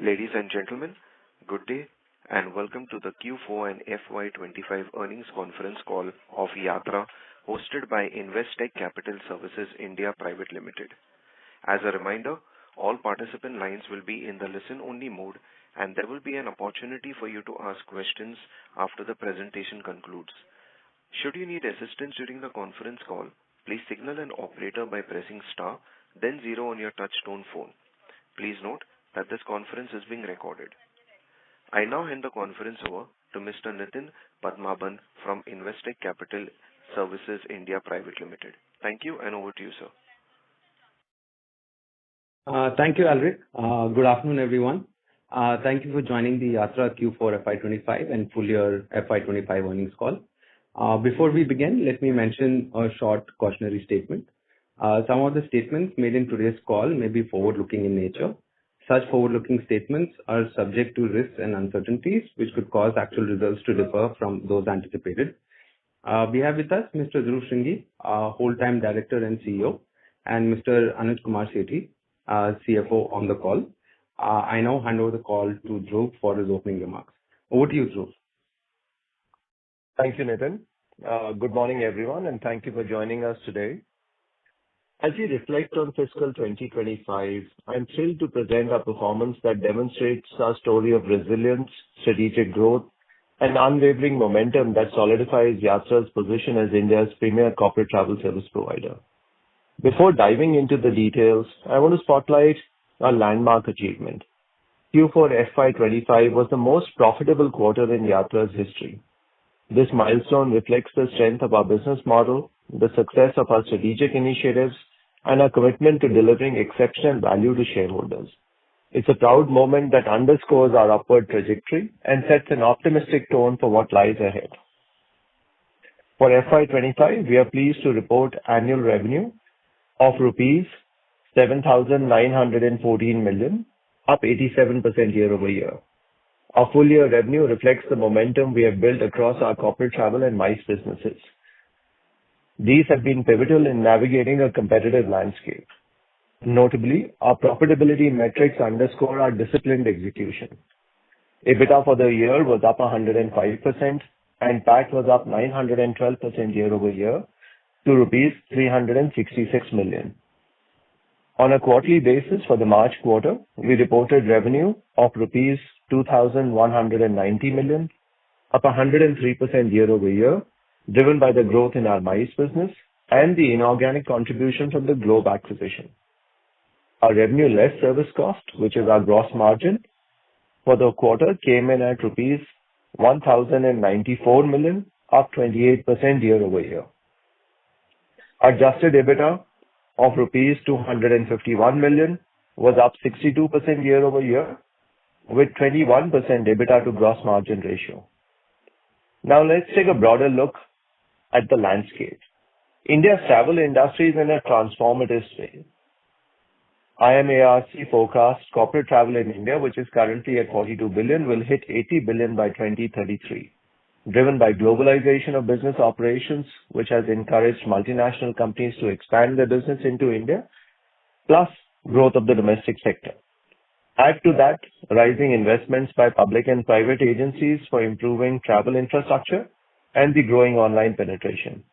Ladies and gentlemen, good day, and welcome to the Q4 and FY-25 earnings conference call of Yatra, hosted by Investec Capital Services India Private Limited. As a reminder, all participant lines will be in the listen-only mode, and there will be an opportunity for you to ask questions after the presentation concludes. Should you need assistance during the conference call, please signal an operator by pressing star, then 0 on your touch-tone phone. Please note that this conference is being recorded. I now hand the conference over to Mr. Nitin Padmanabhan from Investec Capital Services India Private Limited. Thank you, and over to you, sir. Thank you, Alric. Good afternoon, everyone. Thank you for joining the Yatra Q4 FY25 and full year FY25 earnings call. Before we begin, let me mention a short cautionary statement. Some of the statements made in today's call may be forward-looking in nature. Such forward-looking statements are subject to risks and uncertainties, which could cause actual results to differ from those anticipated. We have with us Mr. Dhruv Shringi, Whole-Time Director and CEO, and Mr. Anuj Kumar Sethi, CFO on the call. I now hand over the call to Dhruv for his opening remarks. Over to you, Dhruv. Thank you, Nitin. Good morning, everyone, and thank you for joining us today. As we reflect on fiscal 2025, I'm thrilled to present a performance that demonstrates our story of resilience, strategic growth, and unwavering momentum that solidifies Yatra's position as India's premier corporate travel service provider. Before diving into the details, I want to spotlight a landmark achievement. Q4 FY25 was the most profitable quarter in Yatra's history. This milestone reflects the strength of our business model, the success of our strategic initiatives, and our commitment to delivering exceptional value to shareholders. It's a proud moment that underscores our upward trajectory and sets an optimistic tone for what lies ahead. For FY25, we are pleased to report annual revenue of rupees 7,914 million, up 87% year over year. Our full year revenue reflects the momentum we have built across our corporate travel and MICE businesses. These have been pivotal in navigating a competitive landscape. Notably, our profitability metrics underscore our disciplined execution. EBITDA for the year was up 105%, and PAT was up 912% year over year to rupees 366 million. On a quarterly basis for the March quarter, we reported revenue of rupees 2,190 million, up 103% year over year, driven by the growth in our MICE business and the inorganic contribution from the Globe acquisition. Our revenue less service cost, which is our gross margin, for the quarter came in at rupees 1,094 million, up 28% year over year. Adjusted EBITDA of rupees 251 million was up 62% year over year, with 21% EBITDA to gross margin ratio. Now let's take a broader look at the landscape. India's travel industry is in a transformative phase. IMARC forecasts corporate travel in India, which is currently at 42 billion, will hit 80 billion by 2033, driven by globalization of business operations, which has encouraged multinational companies to expand their business into India, plus growth of the domestic sector. Add to that, rising investments by public and private agencies for improving travel infrastructure and the growing online penetration.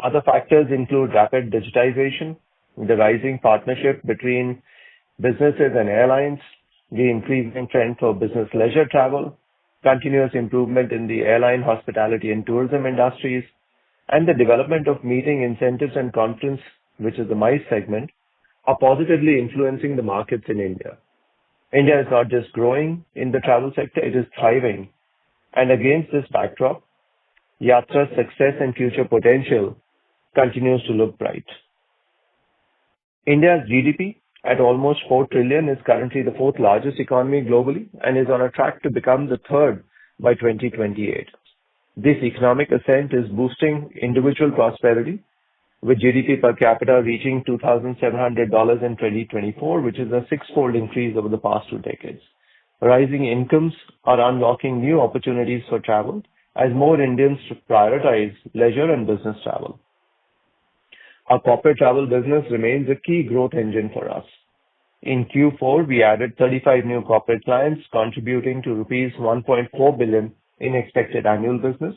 Other factors include rapid digitization, the rising partnership between businesses and airlines, the increasing trend for business leisure travel, continuous improvement in the airline, hospitality and tourism industries, and the development of meeting incentives and conference, which is the MICE segment, are positively influencing the markets in India. India is not just growing in the travel sector, it is thriving. And against this backdrop, Yatra's success and future potential continues to look bright. India's GDP at almost 4 trillion is currently the fourth largest economy globally and is on a track to become the third by 2028. This economic ascent is boosting individual prosperity, with GDP per capita reaching $2,700 in 2024, which is a six-fold increase over the past 2 decades. Rising incomes are unlocking new opportunities for travel as more Indians prioritize leisure and business travel. Our corporate travel business remains a key growth engine for us. In Q4, we added 35 new corporate clients, contributing to rupees 1.4 billion in expected annual business.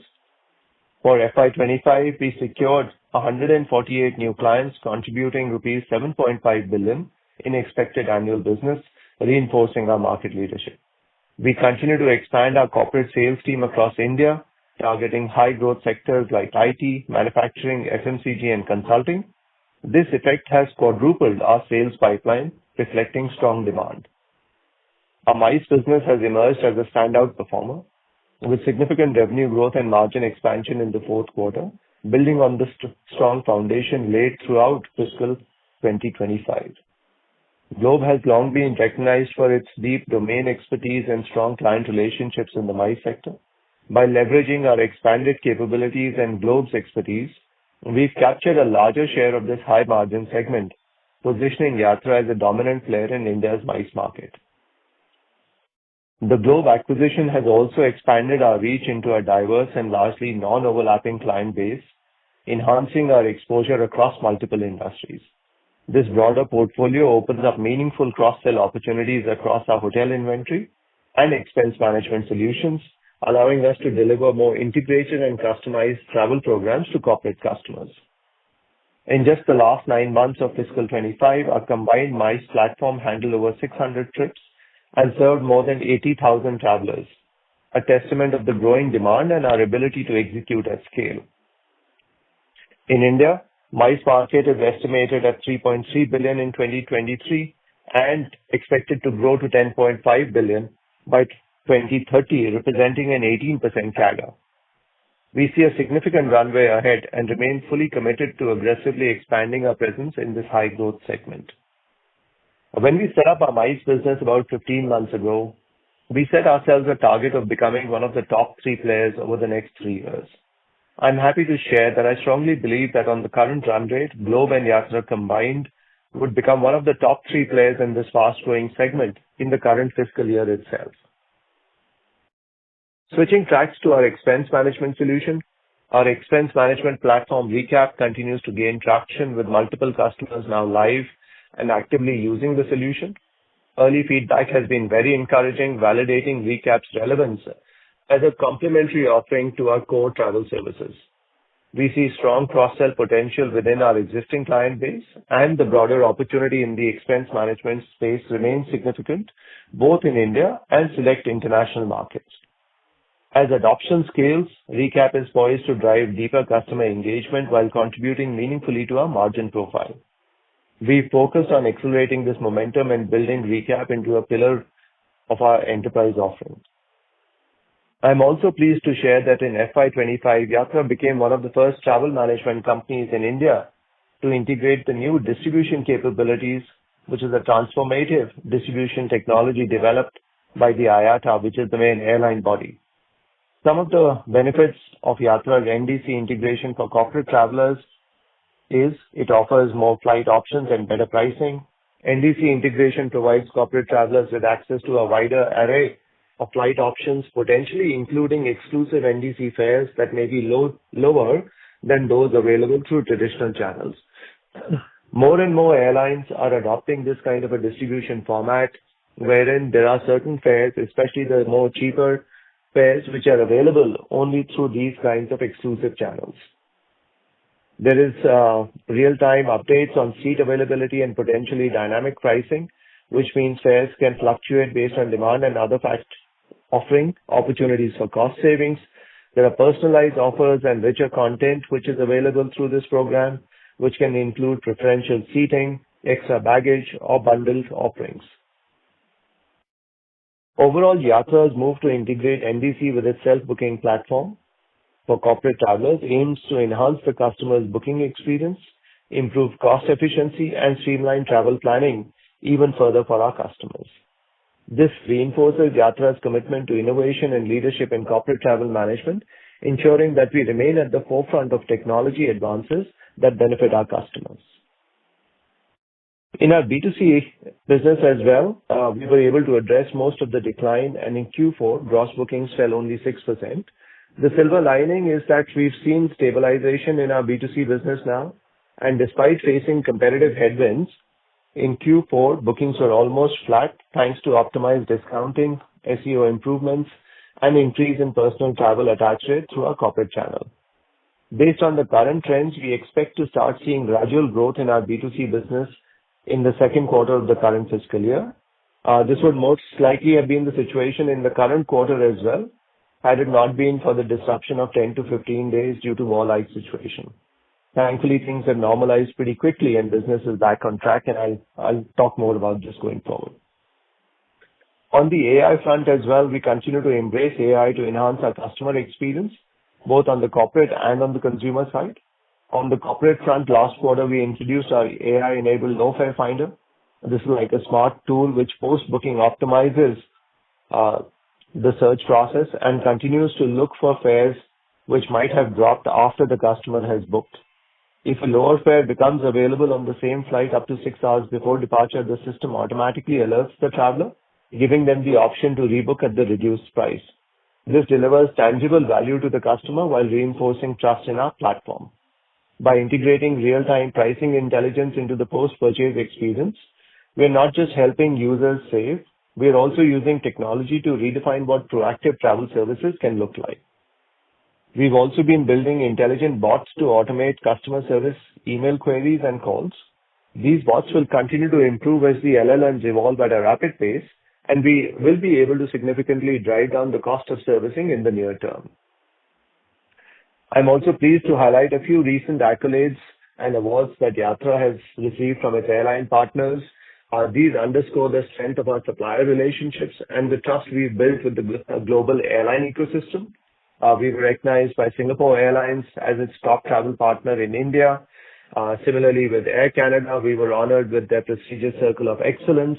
For FY25, we secured 148 new clients, contributing rupees 7.5 billion in expected annual business, reinforcing our market leadership. We continue to expand our corporate sales team across India, targeting high-growth sectors like IT, manufacturing, FMCG, and consulting. This effect has quadrupled our sales pipeline, reflecting strong demand. Our MICE business has emerged as a standout performer, with significant revenue growth and margin expansion in the fourth quarter, building on the strong foundation laid throughout fiscal 2025. Globe has long been recognized for its deep domain expertise and strong client relationships in the MICE sector. By leveraging our expanded capabilities and Globe's expertise, we've captured a larger share of this high-margin segment, positioning Yatra as a dominant player in India's MICE market. The Globe acquisition has also expanded our reach into a diverse and largely non-overlapping client base, enhancing our exposure across multiple industries. This broader portfolio opens up meaningful cross-sell opportunities across our hotel inventory and expense management solutions, allowing us to deliver more integrated and customized travel programs to corporate customers. In just the last 9 months of fiscal 25, our combined MICE platform handled over 600 trips and served more than 80,000 travelers, a testament of the growing demand and our ability to execute at scale. In India, MICE market is estimated at 3.3 billion in 2023 and expected to grow to 10.5 billion by 2030, representing an 18% CAGR. We see a significant runway ahead and remain fully committed to aggressively expanding our presence in this high-growth segment. When we set up our MICE business about 15 months ago, we set ourselves a target of becoming one of the top 3 players over the next 3 years. I'm happy to share that I strongly believe that on the current run rate, Globe and Yatra combined would become one of the top 3 players in this fast-growing segment in the current fiscal year itself. Switching tracks to our expense management solution, our expense management platform Recap continues to gain traction with multiple customers now live and actively using the solution. Early feedback has been very encouraging, validating Recap's relevance as a complementary offering to our core travel services. We see strong cross-sell potential within our existing client base, and the broader opportunity in the expense management space remains significant, both in India and select international markets. As adoption scales, Recap is poised to drive deeper customer engagement while contributing meaningfully to our margin profile. We focused on accelerating this momentum and building Recap into a pillar of our enterprise offering. I'm also pleased to share that in FY25, Yatra became one of the first travel management companies in India to integrate the new distribution capabilities, which is a transformative distribution technology developed by the IATA, which is the main airline body. Some of the benefits of Yatra's NDC integration for corporate travelers is it offers more flight options and better pricing. NDC integration provides corporate travelers with access to a wider array of flight options, potentially including exclusive NDC fares that may be lower than those available through traditional channels. More and more airlines are adopting this kind of a distribution format, wherein there are certain fares, especially the more cheaper fares, which are available only through these kinds of exclusive channels. There is real-time updates on seat availability and potentially dynamic pricing, which means fares can fluctuate based on demand and other factors, offering opportunities for cost savings. There are personalized offers and richer content which is available through this program, which can include preferential seating, extra baggage, or bundled offerings. Overall, Yatra's move to integrate NDC with its self-booking platform for corporate travelers aims to enhance the customer's booking experience, improve cost efficiency, and streamline travel planning even further for our customers. This reinforces Yatra's commitment to innovation and leadership in corporate travel management, ensuring that we remain at the forefront of technology advances that benefit our customers. In our B2C business as well, we were able to address most of the decline, and in Q4, gross bookings fell only 6%. The silver lining is that we've seen stabilization in our B2C business now, and despite facing competitive headwinds In Q4, bookings were almost flat thanks to optimized discounting, SEO improvements, and increase in personal travel attach rate through our corporate channel. Based on the current trends, we expect to start seeing gradual growth in our B2C business in the second quarter of the current fiscal year. This would most likely have been the situation in the current quarter as well, had it not been for the disruption of 10 to 15 days due to war-like situation. Thankfully, things have normalized pretty quickly and business is back on track, and I'll talk more about this going forward. On the AI front as well, we continue to embrace AI to enhance our customer experience, both on the corporate and on the consumer side. On the corporate front, last quarter, we introduced our AI-enabled no-fare finder. This is like a smart tool which post-booking optimizes the search process and continues to look for fares which might have dropped after the customer has booked. If a lower fare becomes available on the same flight up to 6 hours before departure, the system automatically alerts the traveler, giving them the option to rebook at the reduced price. This delivers tangible value to the customer while reinforcing trust in our platform. By integrating real-time pricing intelligence into the post-purchase experience, we are not just helping users save, we are also using technology to redefine what proactive travel services can look like. We've also been building intelligent bots to automate customer service, email queries, and calls. These bots will continue to improve as the LLMs evolve at a rapid pace, and we will be able to significantly drive down the cost of servicing in the near term. I'm also pleased to highlight a few recent accolades and awards that Yatra has received from its airline partners. These underscore the strength of our supplier relationships and the trust we've built with the global airline ecosystem. We were recognized by Singapore Airlines as its top travel partner in India. Similarly, with Air Canada, we were honored with their prestigious Circle of Excellence.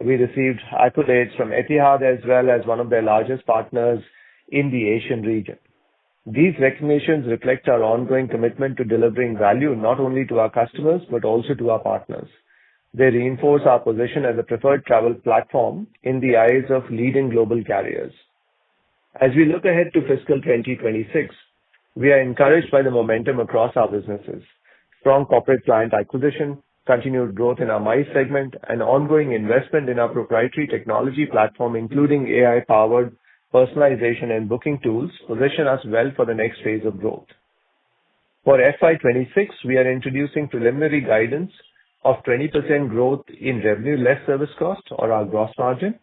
We received accolades from Etihad as well as one of their largest partners in the Asian region. These recognitions reflect our ongoing commitment to delivering value not only to our customers but also to our partners. They reinforce our position as a preferred travel platform in the eyes of leading global carriers. As we look ahead to fiscal 2026, we are encouraged by the momentum across our businesses. Strong corporate client acquisition, continued growth in our MICE segment, and ongoing investment in our proprietary technology platform, including AI-powered personalization and booking tools, position us well for the next phase of growth. For FY26, we are introducing preliminary guidance of 20% growth in revenue less service cost, or our gross margin,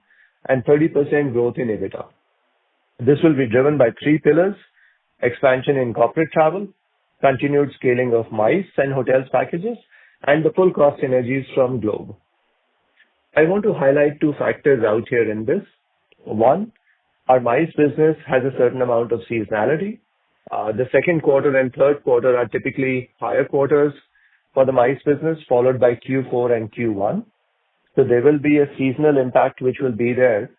and 30% growth in EBITDA. This will be driven by three pillars: expansion in corporate travel, continued scaling of MICE and hotels packages, and the full cost synergies from Globe. I want to highlight two factors out here in this. One, our MICE business has a certain amount of seasonality. The second quarter and third quarter are typically higher quarters for the MICE business, followed by Q4 and Q1. So there will be a seasonal impact which will be there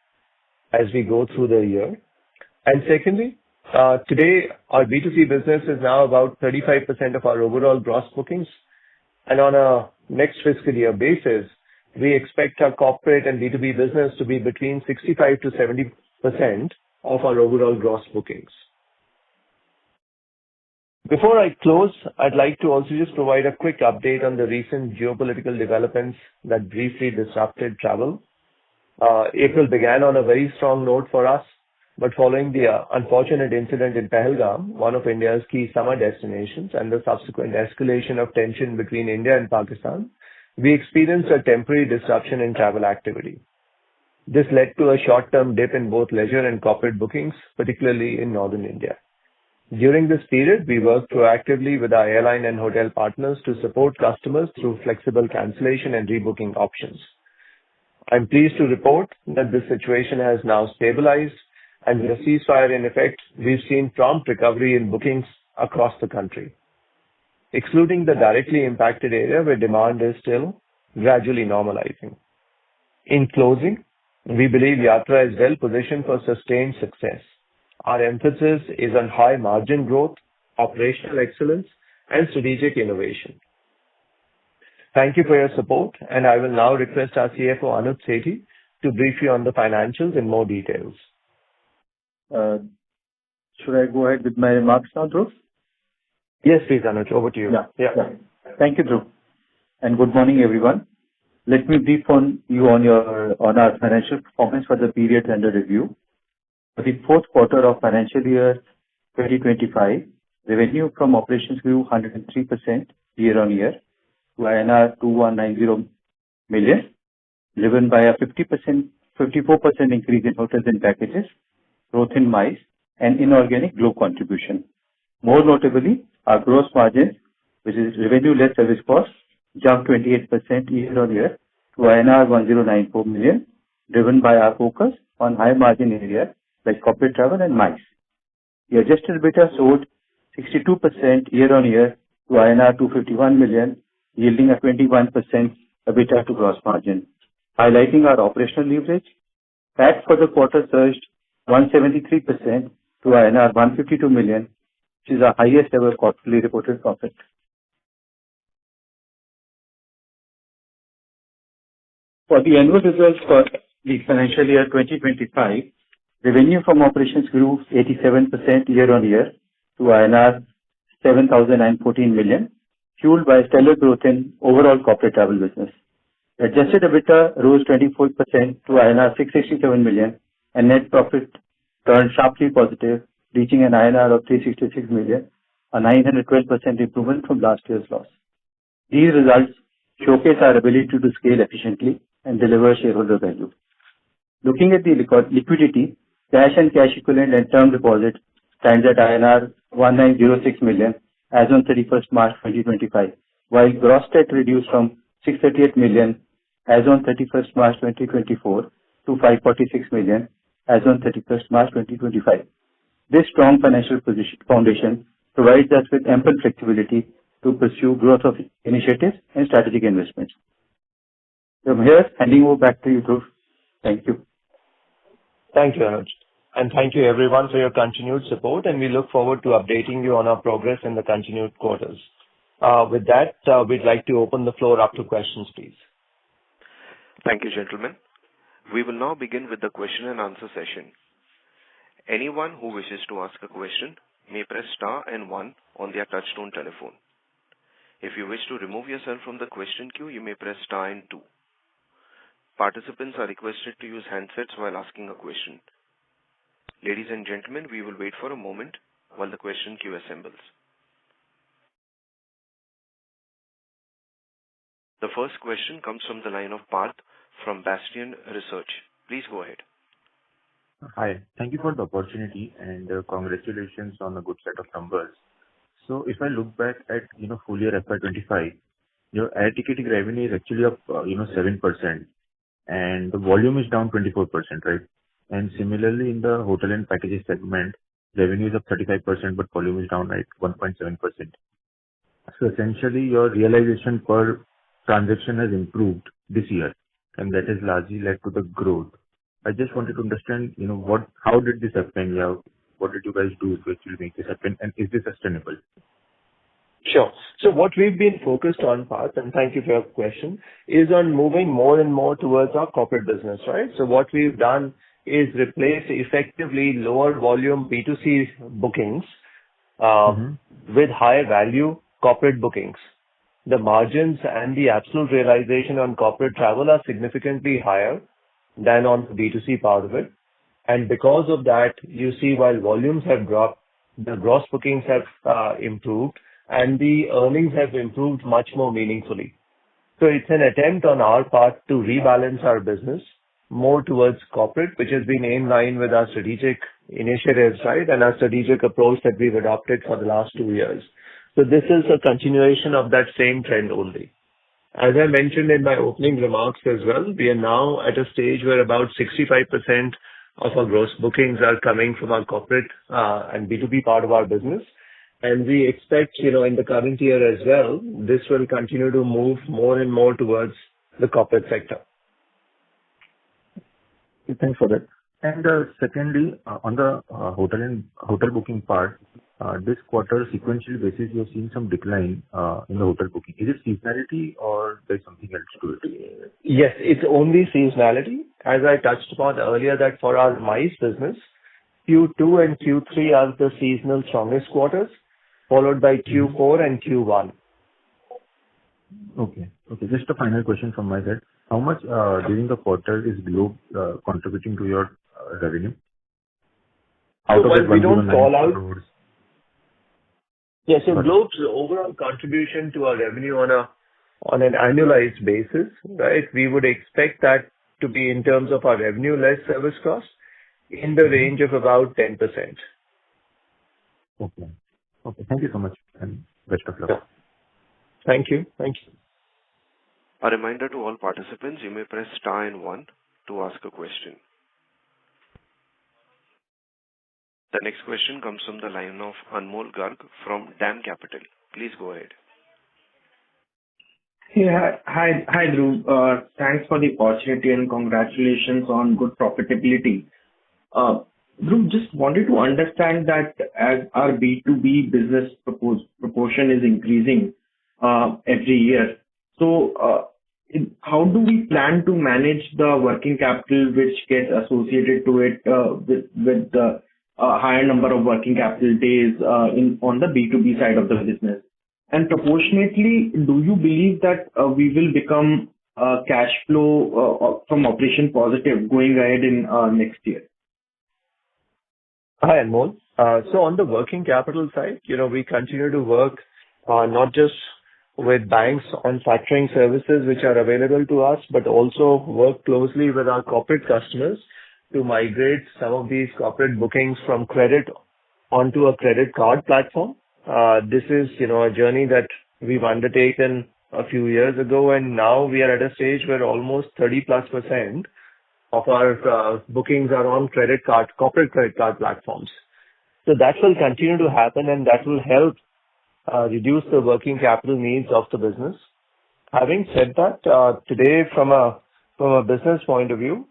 as we go through the year. And secondly, today our B2C business is now about 35% of our overall gross bookings. And on a next fiscal year basis, we expect our corporate and B2B business to be between 65 to 70% of our overall gross bookings. Before I close, I'd like to also just provide a quick update on the recent geopolitical developments that briefly disrupted travel. April began on a very strong note for us, but following the unfortunate incident in Pahalgam, one of India's key summer destinations, and the subsequent escalation of tension between India and Pakistan, we experienced a temporary disruption in travel activity. This led to a short-term dip in both leisure and corporate bookings, particularly in northern India. During this period, we worked proactively with our airline and hotel partners to support customers through flexible cancellation and rebooking options. I'm pleased to report that this situation has now stabilized, and with a ceasefire in effect, we've seen prompt recovery in bookings across the country, excluding the directly impacted area where demand is still gradually normalizing. In closing, we believe Yatra is well positioned for sustained success. Our emphasis is on high margin growth, operational excellence, and strategic innovation. Thank you for your support, and I will now request our CFO Anuj Sethi to brief you on the financials in more details. Should I go ahead with my remarks now, Dhruv? Yes, please, Anuj. Over to you. Yeah. Thank you, Dhruv. And good morning, everyone. Let me brief on our financial performance for the period under review. For the fourth quarter of financial year 2025, revenue from operations grew 103% year-on-year to INR 2,190 million, driven by a 54% increase in hotels and packages, growth in MICE, and inorganic Globe contribution. More notably, our gross margin, which is revenue less service costs, jumped 28% year-on-year to INR 1,094 million, driven by our focus on high margin areas like corporate travel and MICE. The adjusted EBITDA soared 62% year-on-year to INR 251 million, yielding a 21% EBITDA to gross margin. Highlighting our operational leverage, PAT for the quarter surged 173% to INR 152 million, which is our highest ever quarterly reported profit. For the annual results for the financial year 2025, revenue from operations grew 87% year-on-year to INR 7,914 million, fueled by stellar growth in overall corporate travel business. Adjusted EBITDA rose 24% to INR 667 million, and net profit turned sharply positive, reaching an INR of 366 million, a 912% improvement from last year's loss. These results showcase our ability to scale efficiently and deliver shareholder value. Looking at the liquidity, cash and cash equivalent and term deposit stands at INR 1906 million as on 31st March 2025, while gross debt reduced from 638 million as on 31st March 2024 to 546 million as on 31st March 2025. This strong financial foundation provides us with ample flexibility to pursue growth of initiatives and strategic investments. From here, handing over back to you, Dhruv. Thank you. Thank you, Anuj. And thank you everyone for your continued support, and we look forward to updating you on our progress in the continued quarters. With that, we'd like to open the floor up to questions, please. Thank you, gentlemen. We will now begin with the question and answer session. Anyone who wishes to ask a question may press star and one on their touchtone telephone. If you wish to remove yourself from the question queue, you may press star and two. Participants are requested to use handsets while asking a question. Ladies and gentlemen, we will wait for a moment while the question queue assembles. The first question comes from the line of Parth from Bastion Research. Please go ahead. Hi. Thank you for the opportunity and congratulations on a good set of numbers. So if I look back at, full year FY25, your air ticketing revenue is actually up, 7%, and the volume is down 24%, right? And similarly in the hotel and packages segment, revenue is up 35%, but volume is down like 1.7%. So essentially your realization per transaction has improved this year, and that has largely led to the growth. I just wanted to understand, how did this happen? Yeah, what did you guys do to actually make this happen, and is this sustainable? Sure. So what we've been focused on, Parth, and thank you for your question, is on moving more and more towards our corporate business, right? So what we've done is replace effectively lower volume B2C bookings with higher value corporate bookings. The margins and the absolute realization on corporate travel are significantly higher than on the B2C part of it. And because of that, you see while volumes have dropped, the gross bookings have improved and the earnings have improved much more meaningfully. So it's an attempt on our part to rebalance our business more towards corporate, which has been in line with our strategic initiatives, right? And our strategic approach that we've adopted for the last 2 years. So this is a continuation of that same trend only. As I mentioned in my opening remarks as well, we are now at a stage where about 65% of our gross bookings are coming from our corporate and B2B part of our business. And we expect, in the current year as well, this will continue to move more and more towards the corporate sector. Thanks for that. And secondly, on the hotel booking part, this quarter sequential basis, you're seeing some decline in the hotel booking. Is it seasonality or there's something else to it? Yes, it's only seasonality. As I touched upon earlier, that for our MICE business, Q2 and Q3 are the seasonal strongest quarters, followed by Q4 and Q1. Okay. Just a final question from my side. how much during the quarter is Globe contributing to your revenue? Out So of that while we don't 109 call out, crores. so Sorry. Globe's overall contribution to our revenue on an annualized basis, right, we would expect that to be in terms of our revenue less service costs in the range of about 10%. Okay. Okay. Thank you so much, and best of luck. Yeah. Thank you. Thank you. A reminder to all participants, you may press star and one to ask a question. The next question comes from the line of Anmol Garg from DAM Capital. Please go ahead. Yeah. Hi, Dhruv. Thanks for the opportunity and congratulations on good profitability. Dhruv, just wanted to understand that as our B2B business proportion is increasing every year, so how do we plan to manage the working capital which gets associated to it with the higher number of working capital days on the B2B side of the business? And proportionately, do you believe that we will become cash flow from operation positive going ahead in next year? Hi, Anmol. So on the working capital side, we continue to work not just with banks on factoring services which are available to us, but also work closely with our corporate customers to migrate some of these corporate bookings from credit onto a credit card platform. This is, a journey that we've undertaken a few years ago, and now we are at a stage where almost 30+% of our bookings are on corporate credit card platforms. So that will continue to happen, and that will help reduce the working capital needs of the business. Having said that, today from a business point of view,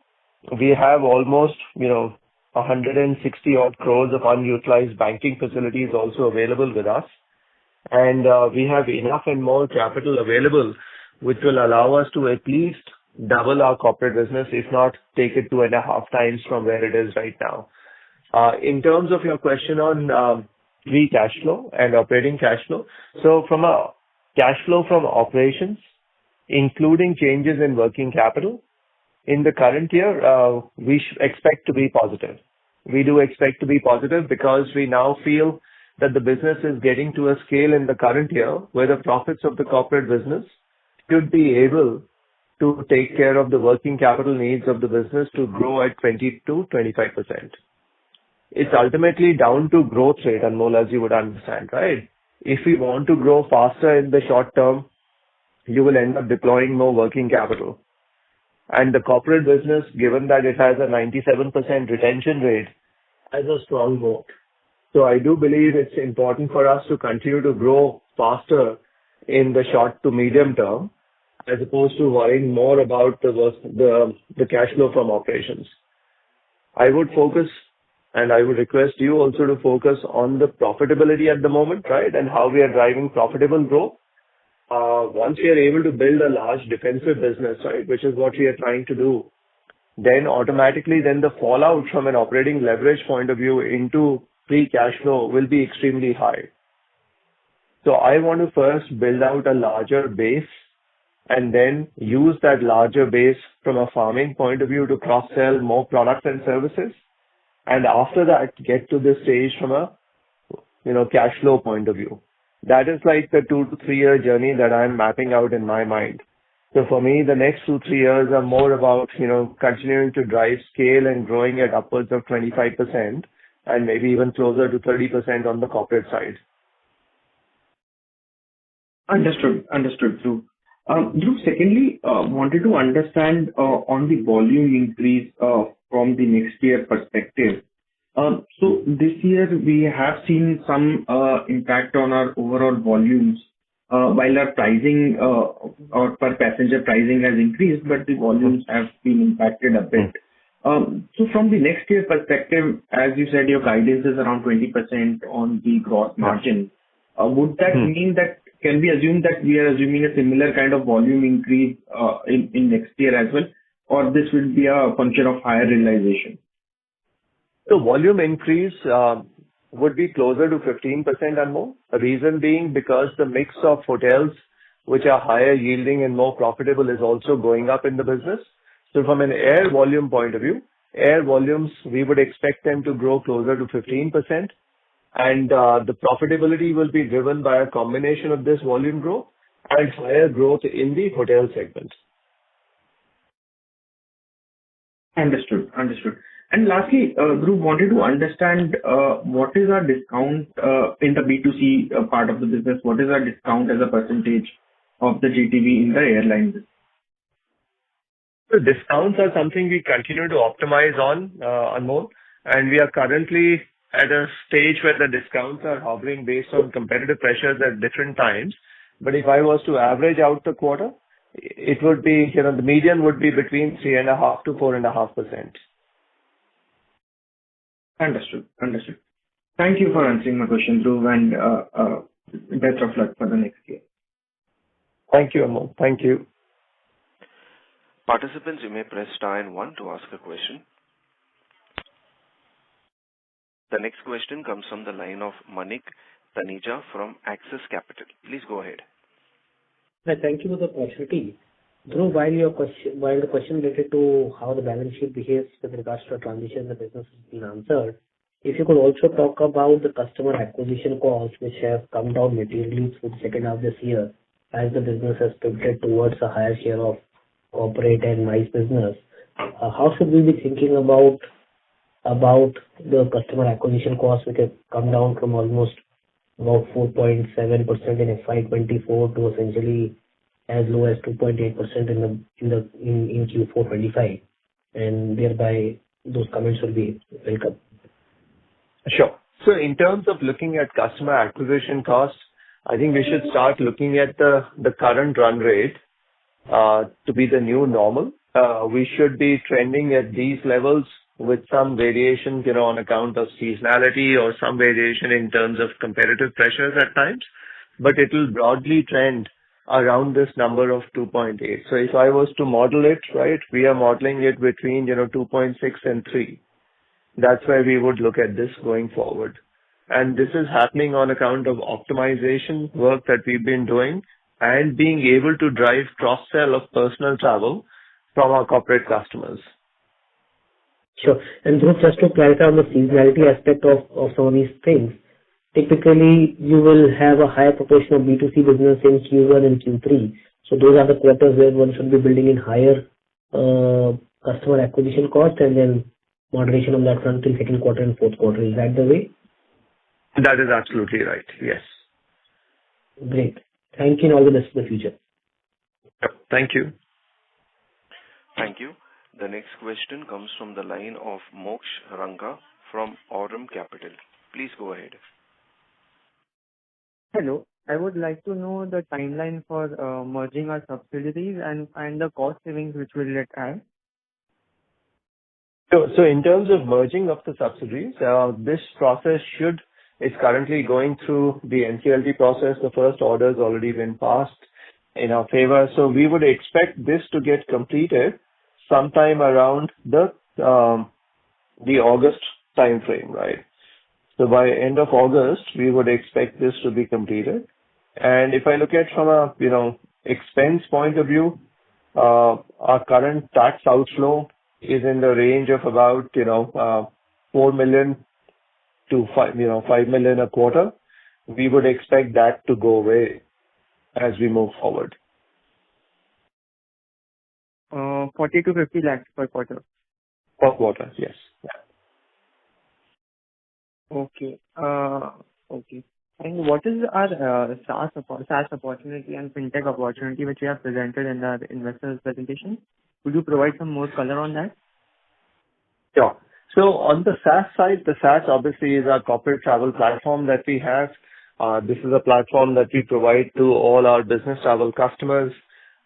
we have almost 160 odd crores of unutilized banking facilities also available with us, and we have enough and more capital available, which will allow us to at least double our corporate business, if not take it 2.5 times from where it is right now. In terms of your question on free cash flow and operating cash flow, so from a cash flow from operations, including changes in working capital, in the current year, we expect to be positive. We do expect to be positive because we now feel that the business is getting to a scale in the current year where the profits of the corporate business should be able to take care of the working capital needs of the business to grow at 20 to 25%. It's ultimately down to growth rate, Anmol, as you would understand, right? If we want to grow faster in the short term, you will end up deploying more working capital. And the corporate business, given that it has a 97% retention rate, has a strong moat. So I do believe it's important for us to continue to grow faster in the short to medium term, as opposed to worrying more about the cash flow from operations. I would focus, and I would request you also to focus on the profitability at the moment, right, and how we are driving profitable growth. Once we are able to build a large defensive business, right, which is what we are trying to do, then automatically the fallout from an operating leverage point of view into free cash flow will be extremely high. So I want to first build out a larger base and then use that larger base from a farming point of view to cross-sell more products and services. And after that, get to this stage from a, cash flow point of view. That is like the 2 to 3 year journey that I'm mapping out in my mind. So for me, the next 2-3 years are more about, continuing to drive scale and growing at upwards of 25% and maybe even closer to 30% on the corporate side. Understood, Dhruv. Dhruv, secondly, wanted to understand on the volume increase from the next year perspective. So this year we have seen some impact on our overall volumes, while our pricing or per passenger pricing has increased, but the volumes have been impacted a bit. So from the next year perspective, as you said, your guidance is around 20% on the gross margin. Would that mean that, can we assume that we are assuming a similar kind of volume increase in next year as well, or this will be a function of higher realization? The volume increase would be closer to 15% and more. The reason being because the mix of hotels which are higher yielding and more profitable, is also going up in the business. So from an air volume point of view, air volumes, we would expect them to grow closer to 15%, and the profitability will be driven by a combination of this volume growth and higher growth in the hotel segment. Understood. And lastly, Dhruv, wanted to understand what is our discount in the B2C part of the business? What is our discount as a percentage of the GTV in the airline business? So discounts are something we continue to optimize on, Anmol, and we are currently at a stage where the discounts are hovering based on competitive pressures at different times. But if I was to average out the quarter, it would be, the median would be between 3.5 to 4.5%. Understood. Thank you for answering my question, Dhruv, and best of luck for the next year. Thank you, Anmol. Thank you. Participants, you may press star and one to ask a question. The next question comes from the line of Manik Taneja from Axis Capital. Please go ahead. Hi, thank you for the opportunity. Dhruv, while the question related to how the balance sheet behaves with regards to a transition in the business has been answered, if you could also talk about the customer acquisition costs, which have come down materially through the second half this year, as the business has pivoted towards a higher share of corporate and MICE business. How should we be thinking about the customer acquisition costs, which have come down from almost about 4.7% in FY-2024 to essentially as low as 2.8% in Q4 25, and thereby those comments will be welcome. Sure. So in terms of looking at customer acquisition costs, I think we should start looking at the current run rate to be the new normal. We should be trending at these levels with some variation, on account of seasonality or some variation in terms of competitive pressures at times, but it will broadly trend around this number of 2.8. So if I was to model it, right, we are modeling it between, 2.6 and 3. That's where we would look at this going forward. And this is happening on account of optimization work that we've been doing and being able to drive cross-sell of personal travel from our corporate customers. Sure. And Dhruv, just to clarify on the seasonality aspect of some of these things, typically you will have a higher proportion of B2C business in Q1 and Q3. So those are the quarters where one should be building in higher customer acquisition cost and then moderation on that front in second quarter and fourth quarter. Is that the way? That is absolutely right. Yes. Great. Thank you and all the best for the future. Thank you. Thank you. The next question comes from the line of Moksh Ranka from Aurum Capital. Please go ahead. Hello. I would like to know the timeline for merging our subsidiaries and the cost savings which will it add. So in terms of merging of the subsidiaries, this process is currently going through the NCLT process. The first order has already been passed in our favor. So we would expect this to get completed sometime around the August time frame, right? So by end of August, we would expect this to be completed. And if I look at from a expense point of view, our current tax outflow is in the range of about 4 million to 5 million a quarter. We would expect that to go away as we move forward. 40 to 50 lakhs per quarter. Per quarter, yes. Okay. Okay. And what is our SaaS opportunity and fintech opportunity which we have presented in the investors presentation? Could you provide some more color on that? Sure. So on the SaaS side, the SaaS obviously is our corporate travel platform that we have. This is a platform that we provide to all our business travel customers.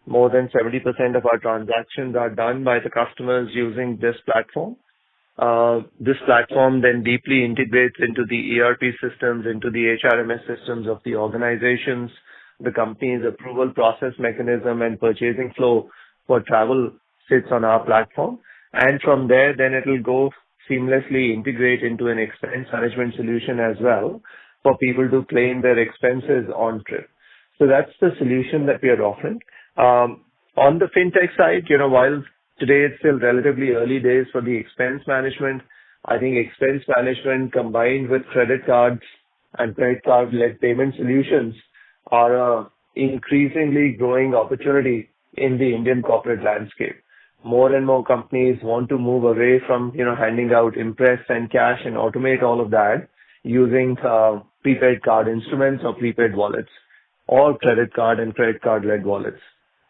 More than 70% of our transactions are done by the customers using this platform. This platform then deeply integrates into the ERP systems, into the HRMS systems of the organizations, the company's approval process mechanism and purchasing flow for travel sits on our platform. And from there, then it will go seamlessly integrate into an expense management solution as well for people to claim their expenses on trip. So that's the solution that we are offering. On the fintech side, while today it's still relatively early days for the expense management, I think expense management combined with credit cards and credit card-led payment solutions are a increasingly growing opportunity in the Indian corporate landscape. More and more companies want to move away from, handing out impress and cash and automate all of that using prepaid card instruments or prepaid wallets or credit card and credit card-led wallets.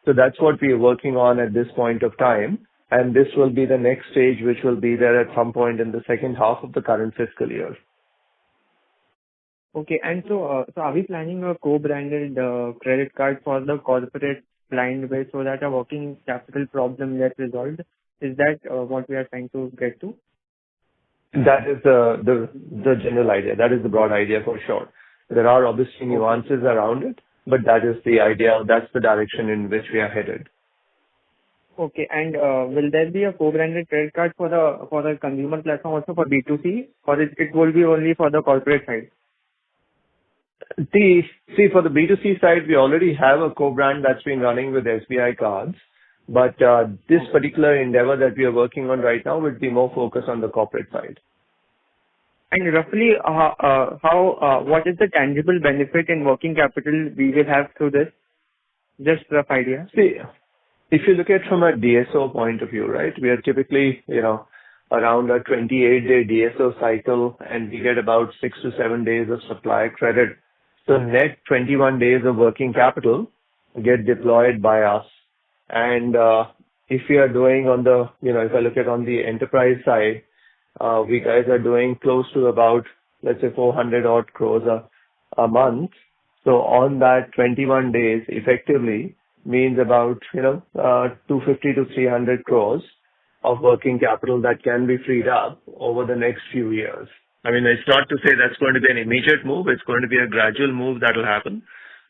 So that's what we are working on at this point of time. And this will be the next stage, which will be there at some point in the second half of the current fiscal year. Okay. And so are we planning a co-branded credit card for the corporate client base so that a working capital problem gets resolved? Is that what we are trying to get to? That is the general idea. That is the broad idea for sure. There are obviously nuances around it, but that is the idea. That's the direction in which we are headed. Okay. And will there be a co-branded credit card for the consumer platform also for B2C, or it will be only for the corporate side? See, for the B2C side, we already have a co-brand that's been running with SBI cards. But this particular endeavor that we are working on right now would be more focused on the corporate side. And roughly, what is the tangible benefit in working capital we will have through this? Just rough idea. See, if you look at from a DSO point of view, right, we are typically, around a 28-day DSO cycle, and we get about 6 to 7 days of supply credit. So net 21 days of working capital get deployed by us. And if we are doing on the, if I look at on the enterprise side, we guys are doing close to about, let's say, 400 odd crores a month. So on that 21 days effectively means about, 250 to 300 crores of working capital that can be freed up over the next few years. I mean, it's not to say that's going to be an immediate move. It's going to be a gradual move that will happen.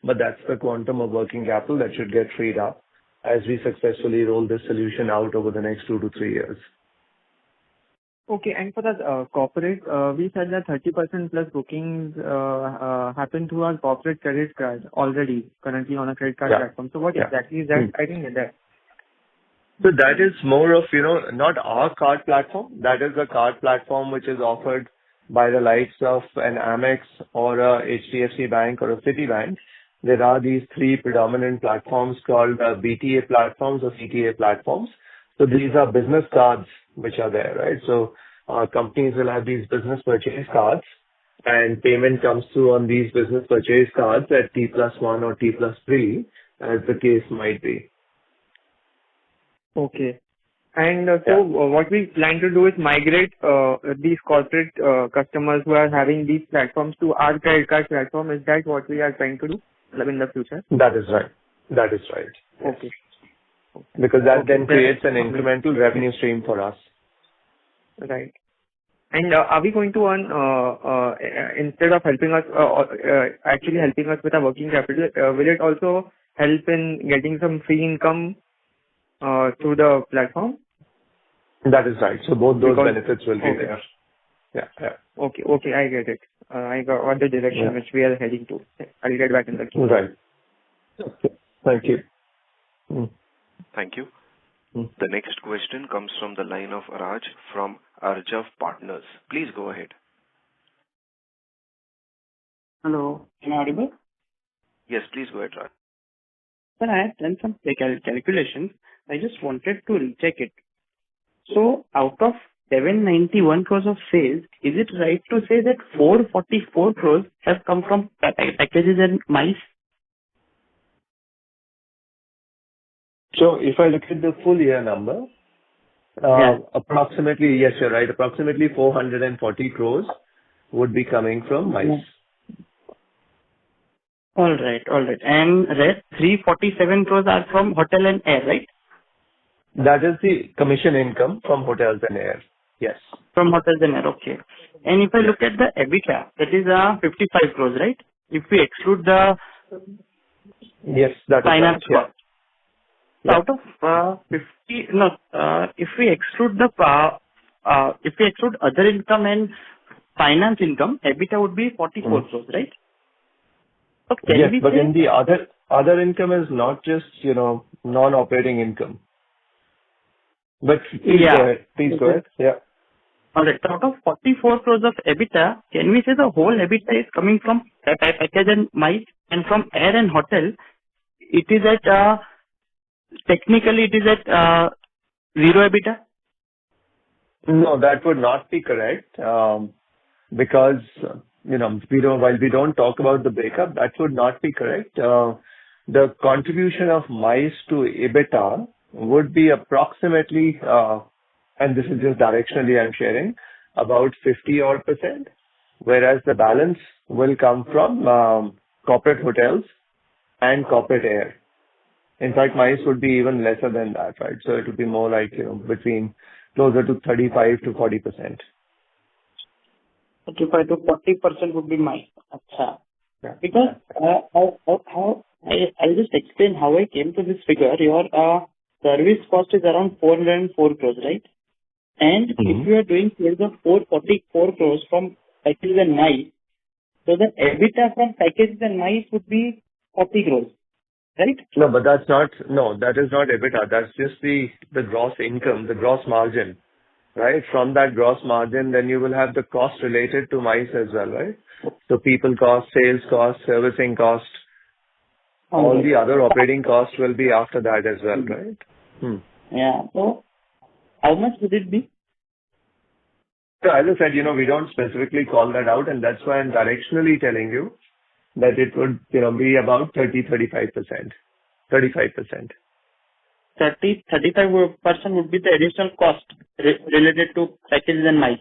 But that's the quantum of working capital that should get freed up as we successfully roll this solution out over the next 2 to 3 years. Okay. And for the corporate, we said that 30% plus bookings happen through our corporate credit card already, currently on a credit card platform. So what exactly is that? I didn't get that. So that is more of, not our card platform. That is a card platform which is offered by the likes of an Amex or a HDFC Bank or a Citibank. There are these three predominant platforms called BTA platforms or CTA platforms. So these are business cards which are there, right? So companies will have these business purchase cards, and payment comes through on these business purchase cards at T+1 or T+3, as the case might be. Okay. And so what we plan to do is migrate these corporate customers who are having these platforms to our credit card platform. Is that what we are trying to do in the future? That is right. That is right. Okay. Because that then creates an incremental revenue stream for us. Right. And are we going to earn, instead of helping us, actually helping us with our working capital, will it also help in getting some free income through the platform? That is right. So both those benefits will be there. Yeah. Okay, I get it. I got the direction which we are heading to. I'll get back in the queue. Right. Okay. Thank you. Thank you. The next question comes from the line of Raj from Arjav Partners. Please go ahead. Hello. Am I audible? Yes, please go ahead, Raj. Sir, I have done some calculations. I just wanted to recheck it. So, out of 791 crores of sales, is it right to say that 444 crores have come from packages and miles? So, if I look at the full year number, approximately, yes, you're right, approximately 440 crores would be coming from miles. All right. And rest 347 crores are from hotel and air, right? That is the commission income from hotels and air. Yes. From hotels and air, okay. And if I look at the EBITDA, that is 55 crores, right? If we exclude the finance cost. Out of 50, if we exclude other income and finance income, EBITDA would be 44 crores, right? So can Yes, we but in say, the other income is not just, non-operating income. But please go yeah, ahead. Please go ahead. Yeah. all right, out of 44 crores of EBITDA, can we say the whole EBITDA is coming from package and MICE, and from air and hotel, it is at, technically it is at zero EBITDA? No, that would not be correct, because, while we don't talk about the breakup, that would not be correct. The contribution of MICE to EBITDA would be approximately, and this is just directionally I'm sharing, about 50 odd percent, whereas the balance will come from corporate hotels and corporate air. In fact, MICE would be even lesser than that, right? So it would be more like, between closer to 35 to 40%. 35 to 40% would be MICE. Acha. Yeah. Because I'll just explain how I came to this figure. Your service cost is around 404 crores, right? And if you are doing sales of 444 crores from packages and MICE, so the EBITDA from packages and MICE would be 40 crores, right? No, but that is not EBITDA. That's just the gross income, the gross margin, right? From that gross margin, then you will have the cost related to MICE as well, right? So people cost, sales cost, servicing cost, all the other operating costs will be after that as well, right? Yeah. So how much would it be? So as I said, we don't specifically call that out, and that's why I'm directionally telling you that it would, be about 35%. 35%. 35% would be the additional cost related to packages and MICE.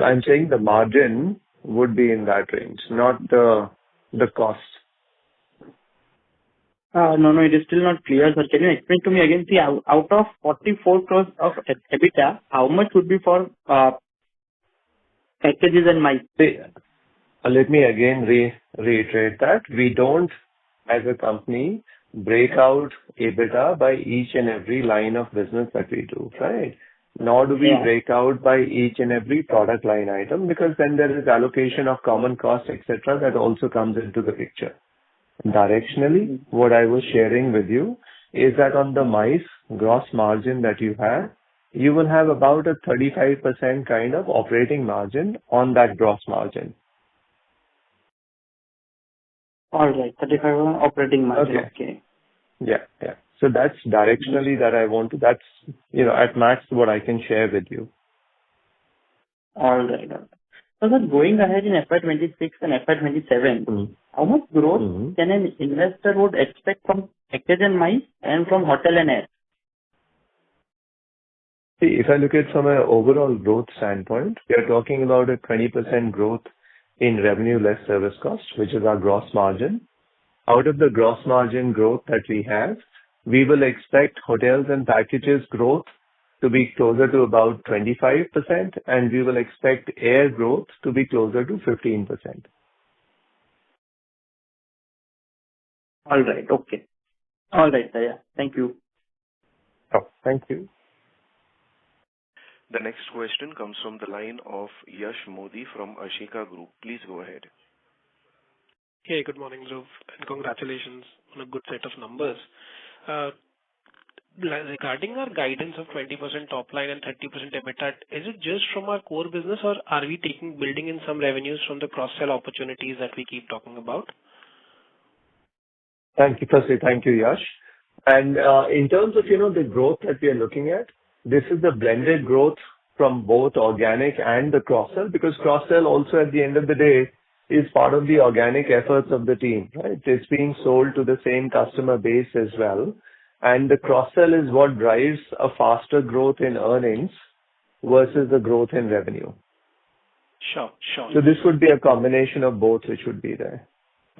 I'm saying the margin would be in that range, not the cost. No, it is still not clear, sir. Can you explain to me again? See, out of 44 crores of EBITDA, how much would be for packages and MICE? See, let me again reiterate that we don't, as a company, break out EBITDA by each and every line of business that we do, right? Nor do we break out by each and every product line item, because then there is allocation of common costs, etc., that also comes into the picture. Directionally, what I was sharing with you is that on the MICE gross margin that you have, you will have about a 35% kind of operating margin on that gross margin. All right, 35 operating margin. Okay. Yeah. So that's directionally that I want to, that's, at max what I can share with you. All right. So then going ahead in FY26 and FY27, how much growth can an investor would expect from package and MICE and from hotel and air? See, if I look at from an overall growth standpoint, we are talking about a 20% growth in revenue less service cost, which is our gross margin. Out of the gross margin growth that we have, we will expect hotels and packages growth to be closer to about 25%, and we will expect air growth to be closer to 15%. All right. Okay. All right, sir. Yeah. Thank you. Oh, thank you. The next question comes from the line of Yash Modi from Ashika Group. Please go ahead. Hey, good morning, Dhruv, and congratulations on a good set of numbers. Regarding our guidance of 20% top line and 30% EBITDA, is it just from our core business, or are we building in some revenues from the cross-sell opportunities that we keep talking about? Thank you. Firstly, thank you, Yash. And in terms of, the growth that we are looking at, this is the blended growth from both organic and the cross-sell, because cross-sell also at the end of the day is part of the organic efforts of the team, right? It's being sold to the same customer base as well. And the cross-sell is what drives a faster growth in earnings versus the growth in revenue. Sure. So this would be a combination of both which would be there.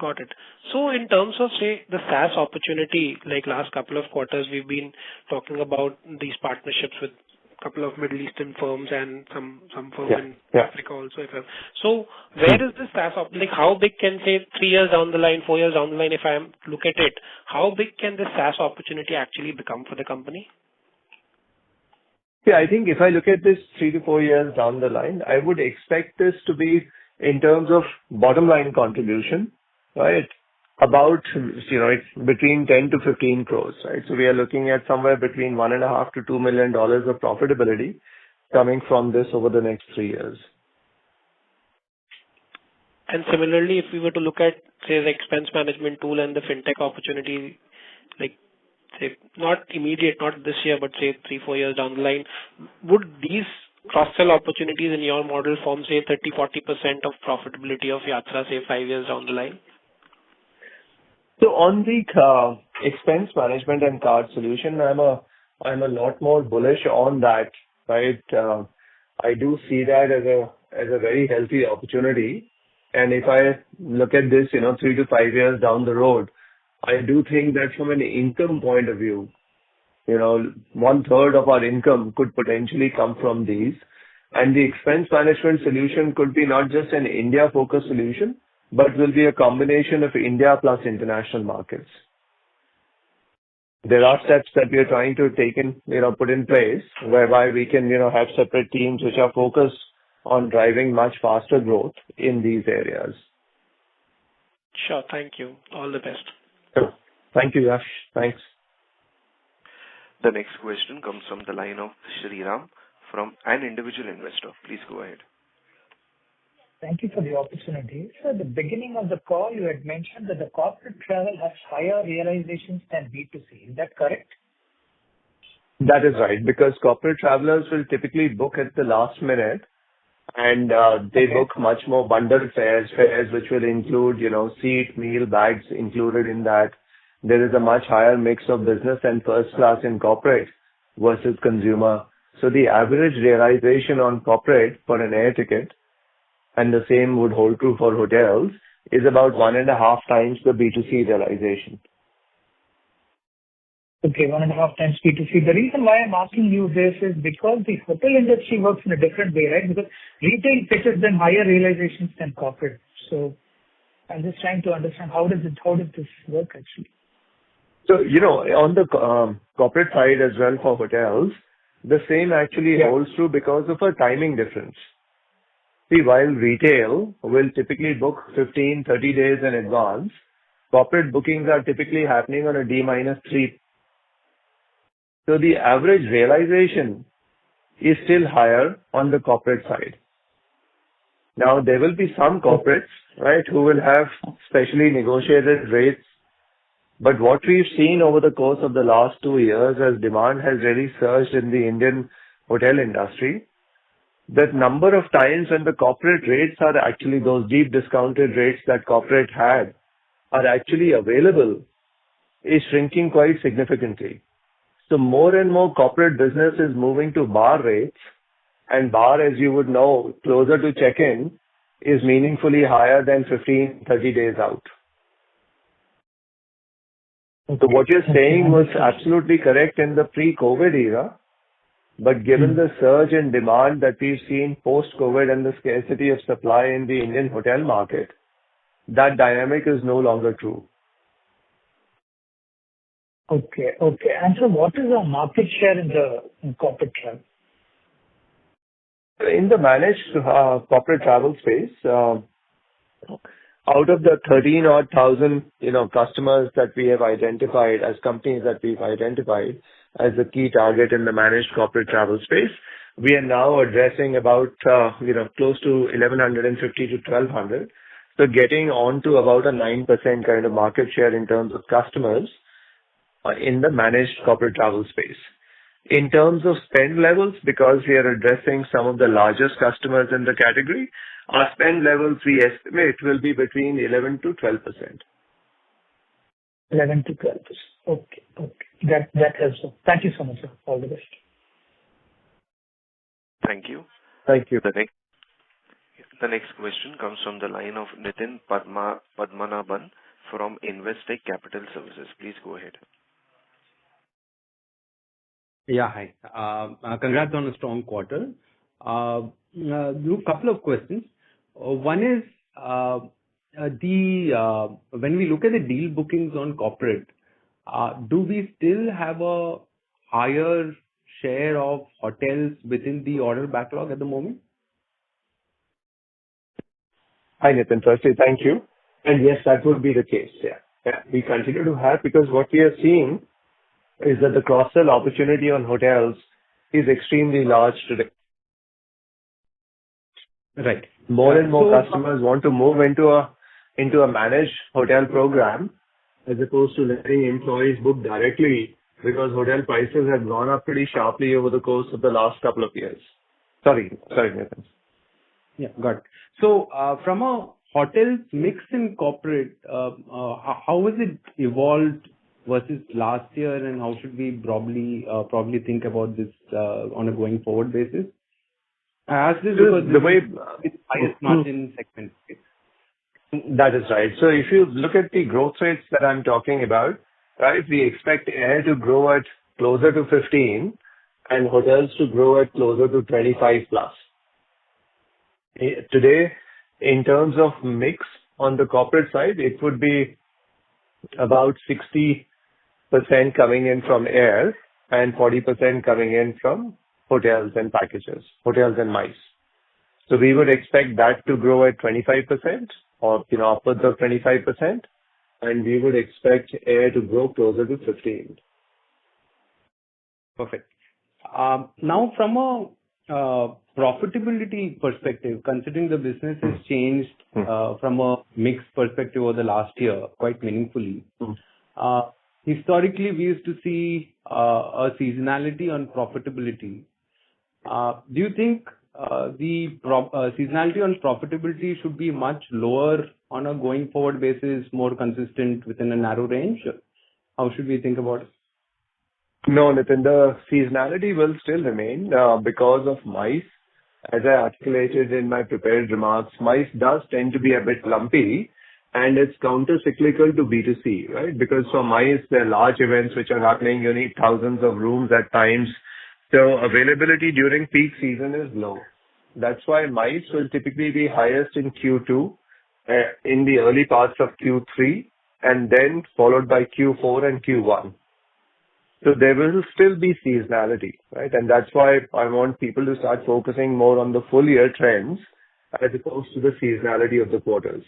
Got it. So in terms of, say, the SaaS opportunity, like last couple of quarters, we've been talking about these partnerships with a couple of Middle Eastern firms and some firms in Africa also. So where is this SaaS how big can, say, 3 years down the line, 4 years down the line, if I look at it, how big can this SaaS opportunity actually become for the company? Yeah, I think if I look at this 3 to 4 years down the line, I would expect this to be, in terms of bottom line contribution, right? About, it's between 10 to 15 crores, right? So we are looking at somewhere between $1.5 to $2 million of profitability coming from this over the next 3 years. And similarly, if we were to look at, say, the expense management tool and the fintech opportunity, like, say, not immediate, not this year, but say 3-4 years down the line, would these cross-sell opportunities in your model form, say, 30-40% of profitability of Yatra, say, 5 years down the line? So on the expense management and card solution, I'm a lot more bullish on that, right? I do see that as a very healthy opportunity. And if I look at this, 3 to 5 years down the road, I do think that from an income point of view, 1/3 of our income could potentially come from these. And the expense management solution could be not just an India-focused solution, but will be a combination of India plus international markets. There are steps that we are trying to put in place whereby we can, have separate teams which are focused on driving much faster growth in these areas. Sure. Thank you. All the best. Sure. Thank you, Yash. Thanks. The next question comes from the line of Shriram from an individual investor. Please go ahead. Thank you for the opportunity. So at the beginning of the call, you had mentioned that the corporate travel has higher realizations than B2C. Is that correct? That is right, because corporate travelers will typically book at the last minute, and they book much more bundled fares which will include, seat, meal, bags included in that. There is a much higher mix of business and first class in corporate versus consumer. So the average realization on corporate for an air ticket, and the same would hold true for hotels, is about 1.5 times the B2C realization. Okay, 1.5 times B2C. The reason why I'm asking you this is because the hotel industry works in a different way, right? Because retail fetches them higher realizations than corporate. So I'm just trying to understand how does this work actually? So, on the corporate side as well for hotels, the same actually holds true because of a timing difference. See, while retail will typically book 15, 30 days in advance, corporate bookings are typically happening on a D-3. So the average realization is still higher on the corporate side. Now, there will be some corporates, right, who will have specially negotiated rates. But what we've seen over the course of the last 2 years as demand has really surged in the Indian hotel industry, that number of times when the corporate rates are actually those deep discounted rates that corporate had are actually available is shrinking quite significantly. So more and more corporate business is moving to bar rates, and bar, as you would know, closer to check-in is meaningfully higher than 15, 30 days out. So what you're saying was absolutely correct in the pre-COVID era, but given the surge in demand that we've seen post-COVID and the scarcity of supply in the Indian hotel market, that dynamic is no longer true. Okay. And so what is our market share in corporate travel? In the managed corporate travel space, out of the 13,000 customers that we have identified as companies that we've identified as a key target in the managed corporate travel space, we are now addressing about close to 1,150 to 1,200. So getting on to about a 9% kind of market share in terms of customers in the managed corporate travel space. In terms of spend levels, because we are addressing some of the largest customers in the category, our spend levels we estimate will be between 11 to 12%. 11 to 12%. Okay. That helps. Thank you so much, sir. All the best. Thank you. Thank you. The next question comes from the line of Nitin Padmanabhan from Investec Capital Services. Please go ahead. Yeah, hi. Congrats on a strong quarter. A couple of questions. One is, when we look at the deal bookings on corporate, do we still have a higher share of hotels within the order backlog at the moment? Hi, Nitin. Firstly, thank you. And yes, that would be the case. Yeah. We continue to have, because what we are seeing is that the cross-sell opportunity on hotels is extremely large today. Right. More and more customers want to move into a managed hotel program as opposed to letting employees book directly, because hotel prices have gone up pretty sharply over the course of the last couple of years. Sorry, Nathan. Yeah, got it. So, from a hotels mix in corporate, how has it evolved versus last year, and how should we probably think about this on a going forward basis? I ask this because it's highest margin segment. That is right. So if you look at the growth rates that I'm talking about, right, we expect air to grow at closer to 15 and hotels to grow at closer to 25 plus. Today, in terms of mix on the corporate side, it would be about 60% coming in from air and 40% coming in from hotels and packages, hotels and MICE. So we would expect that to grow at 25% or, upwards of 25%, and we would expect air to grow closer to 15. Perfect. Now, from a profitability perspective, considering the business has changed from a mix perspective over the last year quite meaningfully, historically we used to see a seasonality on profitability. Do you think the seasonality on profitability should be much lower on a going forward basis, more consistent within a narrow range? How should we think about it? No, Nitin, the seasonality will still remain because of MICE. As I articulated in my prepared remarks, MICE does tend to be a bit lumpy, and it's counter-cyclical to B2C, right? Because for MICE, there are large events which are happening. You need thousands of rooms at times. So availability during peak season is low. That's why MICE will typically be highest in Q2, in the early parts of Q3, and then followed by Q4 and Q1. So there will still be seasonality, right? And that's why I want people to start focusing more on the full year trends as opposed to the seasonality of the quarters.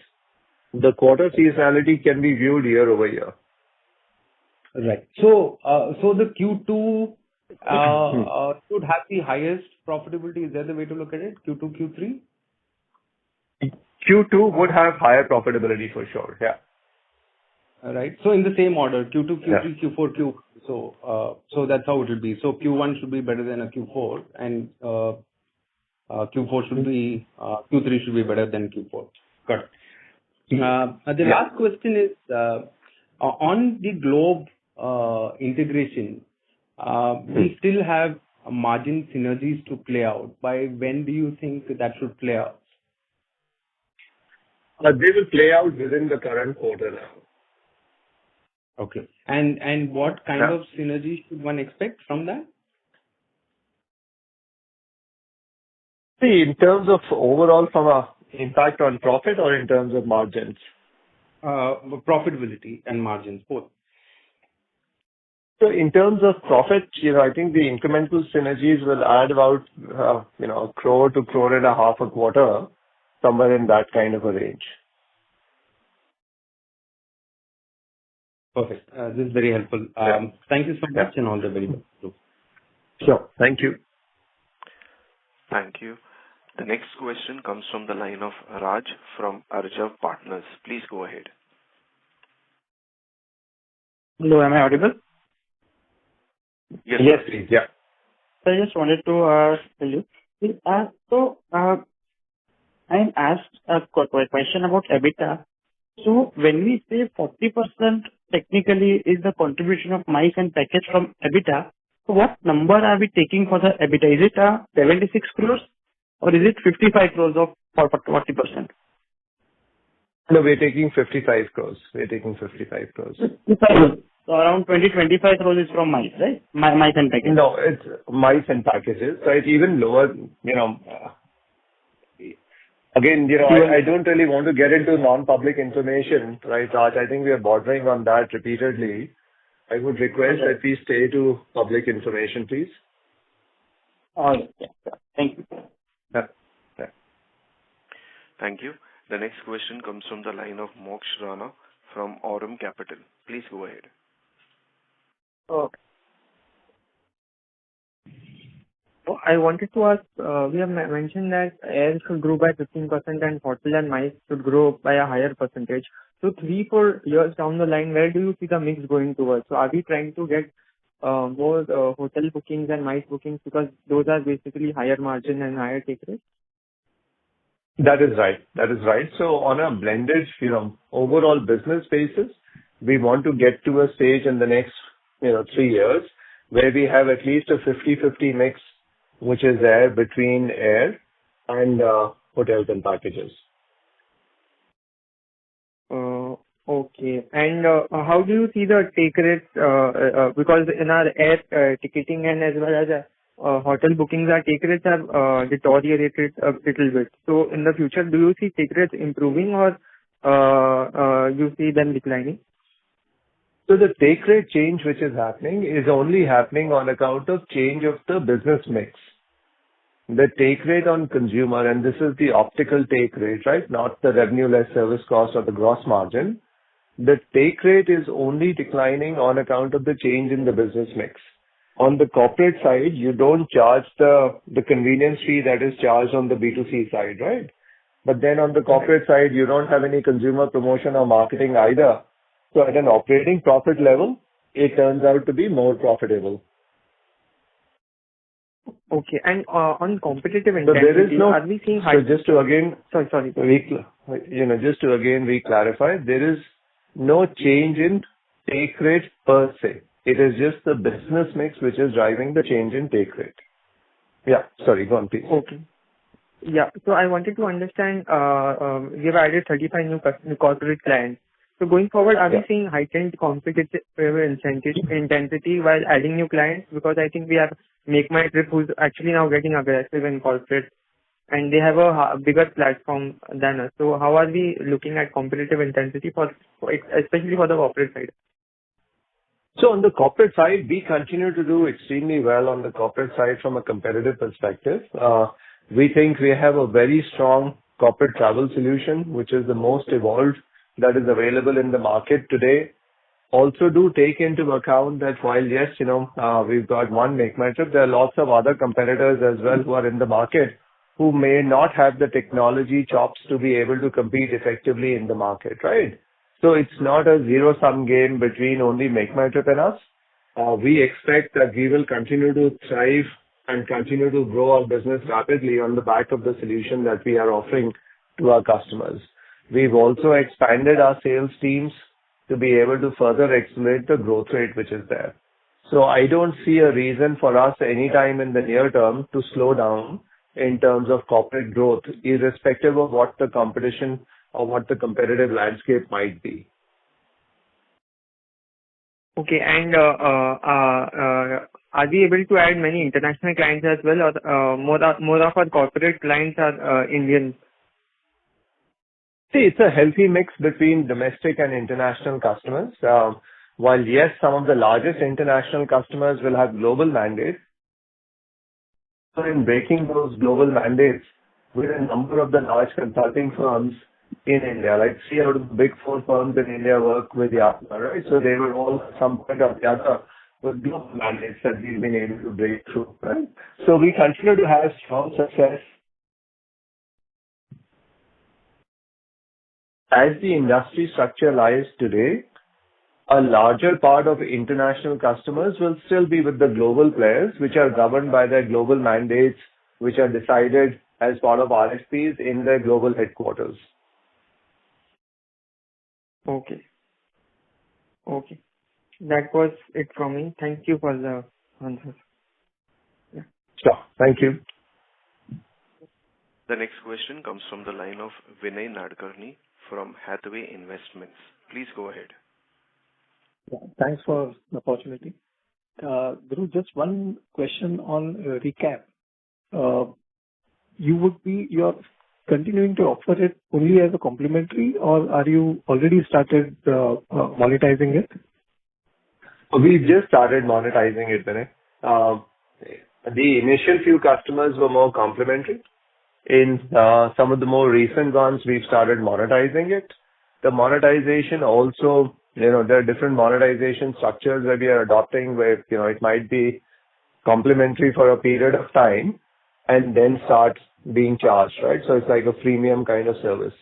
The quarter seasonality can be viewed year over year. Right. So the Q2 should have the highest profitability. Is that the way to look at it? Q2, Q3? Q2 would have higher profitability for sure. Yeah. All right. So in the same order, Q2, Q3, Q4, Q. So that's how it will be. So Q1 should be better than a Q4, and Q4 should be Q3 should be better than Q4. Got it. The last question is on the Globe integration. We still have margin synergies to play out. By when do you think that should play out? They will play out within the current quarter now. Okay. And what kind of synergy should one expect from that? See, in terms of overall from a impact on profit or in terms of margins? Profitability and margins, both. So in terms of profit, I think the incremental synergies will add about, a crore to crore and a half a quarter, somewhere in that kind of a range. Perfect. This is very helpful. Thank you so much and all the very best. Sure. Thank you. Thank you. The next question comes from the line of Raj from Arjav Partners. Please go ahead. Hello, am I audible? Yes, please. Yeah. So I just wanted to tell you. So I asked a question about EBITDA. So when we say 40% technically is the contribution of MICE and package from EBITDA, so what number are we taking for the EBITDA? Is it 76 crores or is it 55 crores of 40%? No, we're taking 55 crores. We're taking 55 crores. 55 crores. So around 20-25 crores is from MICE, right? MICE and packages. No, it's MICE and packages. So it's even lower, Again, I don't really want to get into non-public information, right, Raj? I think we are bordering on that repeatedly. I would request that we stay to public information, please. Oh, yeah. Thank you. Yeah. Thank you. The next question comes from the line of Moksh Rana from Aurum Capital. Please go ahead. So I wanted to ask, we have mentioned that air should grow by 15% and hotel and MICE should grow by a higher percentage. So 3-4 years down the line, where do you see the mix going towards? So are we trying to get more hotel bookings and MICE bookings because those are basically higher margin and higher take rate? That is right. That is right. So on a blended, overall business basis, we want to get to a stage in the next, 3 years where we have at least a 50-50 mix, which is there between air and hotels and packages. Okay. And how do you see the take rates? Because in our air ticketing and as well as hotel bookings, our take rates have deteriorated a little bit. So in the future, do you see take rates improving or you see them declining? So the take rate change which is happening is only happening on account of change of the business mix. The take rate on consumer, and this is the optical take rate, right? Not the revenue less service cost or the gross margin. The take rate is only declining on account of the change in the business mix. On the corporate side, you don't charge the convenience fee that is charged on the B2C side, right? But then on the corporate side, you don't have any consumer promotion or marketing either. So at an operating profit level, it turns out to be more profitable. Okay. And on competitive intensity, are we seeing high? So just to again, Sorry. Just to again re-clarify, there is no change in take rate per se. It is just the business mix which is driving the change in take rate. Yeah. Sorry, go on, please. Okay. Yeah. So I wanted to understand, we have added 35 new corporate clients. So going forward, are we seeing heightened competitive intensity while adding new clients? Because I think we have Make My Trip, who's actually now getting aggressive in corporate, and they have a bigger platform than us. So how are we looking at competitive intensity especially for the corporate side? So on the corporate side, we continue to do extremely well on the corporate side from a competitive perspective. We think we have a very strong corporate travel solution, which is the most evolved that is available in the market today. Also do take into account that while, yes, we've got one Make My Trip, there are lots of other competitors as well who are in the market who may not have the technology chops to be able to compete effectively in the market, right? So it's not a zero-sum game between only Make My Trip and us. We expect that we will continue to thrive and continue to grow our business rapidly on the back of the solution that we are offering to our customers. We've also expanded our sales teams to be able to further accelerate the growth rate which is there. So I don't see a reason for us anytime in the near term to slow down in terms of corporate growth, irrespective of what the competition or what the competitive landscape might be. Okay. And are we able to add many international clients as well, or more of our corporate clients are Indian? See, it's a healthy mix between domestic and international customers. While yes, some of the largest international customers will have global mandates, so in breaking those global mandates with a number of the large consulting firms in India, like 3 out of the big 4 firms in India work with Yatra, right? So they were all at some point of Yatra with global mandates that we've been able to break through, right? So we continue to have strong success. As the industry structure lies today, a larger part of international customers will still be with the global players, which are governed by their global mandates, which are decided as part of RFPs in their global headquarters. Okay. That was it from me. Thank you for the answers. Yeah. Sure. Thank you. The next question comes from the line of Vinay Nadkarni from Hathway Investments. Please go ahead. Yeah, thanks for the opportunity. Dhruv, just one question on recap. You're continuing to offer it only as a complimentary, or are you already started monetizing it? We've just started monetizing it, Vinay. The initial few customers were more complimentary. In some of the more recent ones, we've started monetizing it. The monetization also, there are different monetization structures that we are adopting where, it might be complimentary for a period of time and then start being charged, right? So it's like a freemium kind of service.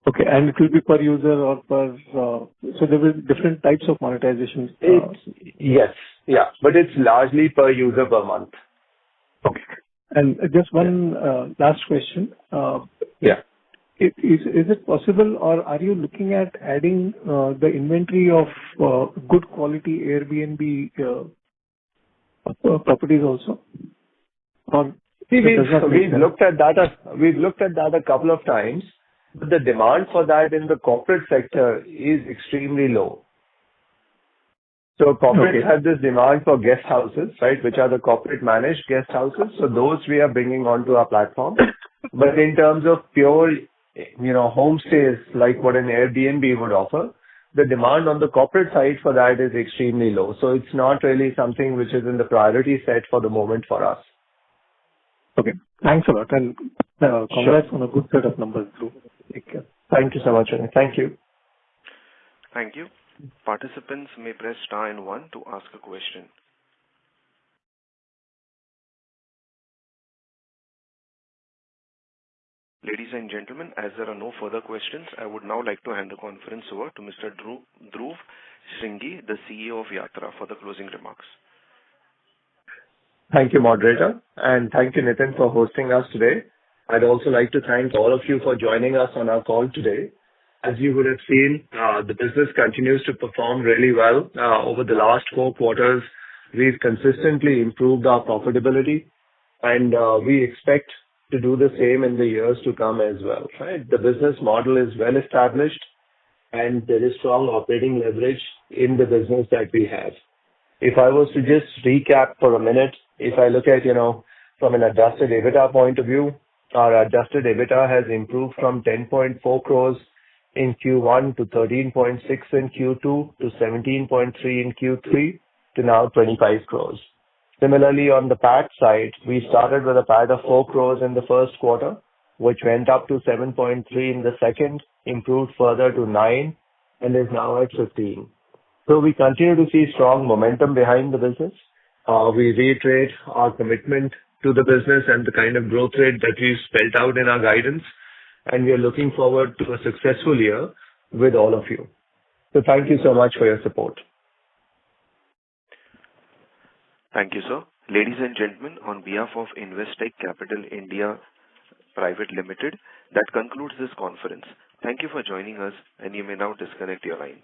Okay. And it will be per user or per, so there will be different types of monetization. Yes. Yeah. But it's largely per user per month. Okay. And just one last question. Yeah. Is it possible, or are you looking at adding the inventory of good quality Airbnb properties also? Or see, we've looked at that a couple of times, but the demand for that in the corporate sector is extremely low. So corporates have this demand for guest houses, right, which are the corporate managed guest houses. So those we are bringing onto our platform. But in terms of pure, homestays like what an Airbnb would offer, the demand on the corporate side for that is extremely low. So it's not really something which is in the priority set for the moment for us. Okay. Thanks a lot. And congrats on a good set of numbers, Dhruv. Take care. Thank you so much, Vinay. Thank you. Thank you. Participants may press star and 1 to ask a question. Ladies and gentlemen, as there are no further questions, I would now like to hand the conference over to Mr. Dhruv Shringi, the CEO of Yatra, for the closing remarks. Thank you, moderator, and thank you, Nitin, for hosting us today. I'd also like to thank all of you for joining us on our call today. As you would have seen, the business continues to perform really well. Over the last 4 quarters, we've consistently improved our profitability, and we expect to do the same in the years to come as well, right? The business model is well established, and there is strong operating leverage in the business that we have. If I was to just recap for a minute, if I look at, from an adjusted EBITDA point of view, our adjusted EBITDA has improved from 10.4 crores in Q1 to 13.6 in Q2 to 17.3 in Q3 to now 25 crores. Similarly, on the PAT side, we started with a PAT of 4 crores in the first quarter, which went up to 7.3 in the second, improved further to 9, and is now at 15. So we continue to see strong momentum behind the business. We reiterate our commitment to the business and the kind of growth rate that we've spelled out in our guidance, and we are looking forward to a successful year with all of you. So thank you so much for your support. Thank you, sir. Ladies and gentlemen, on behalf of Investec Capital India Private Limited, that concludes this conference. Thank you for joining us, and you may now disconnect your lines.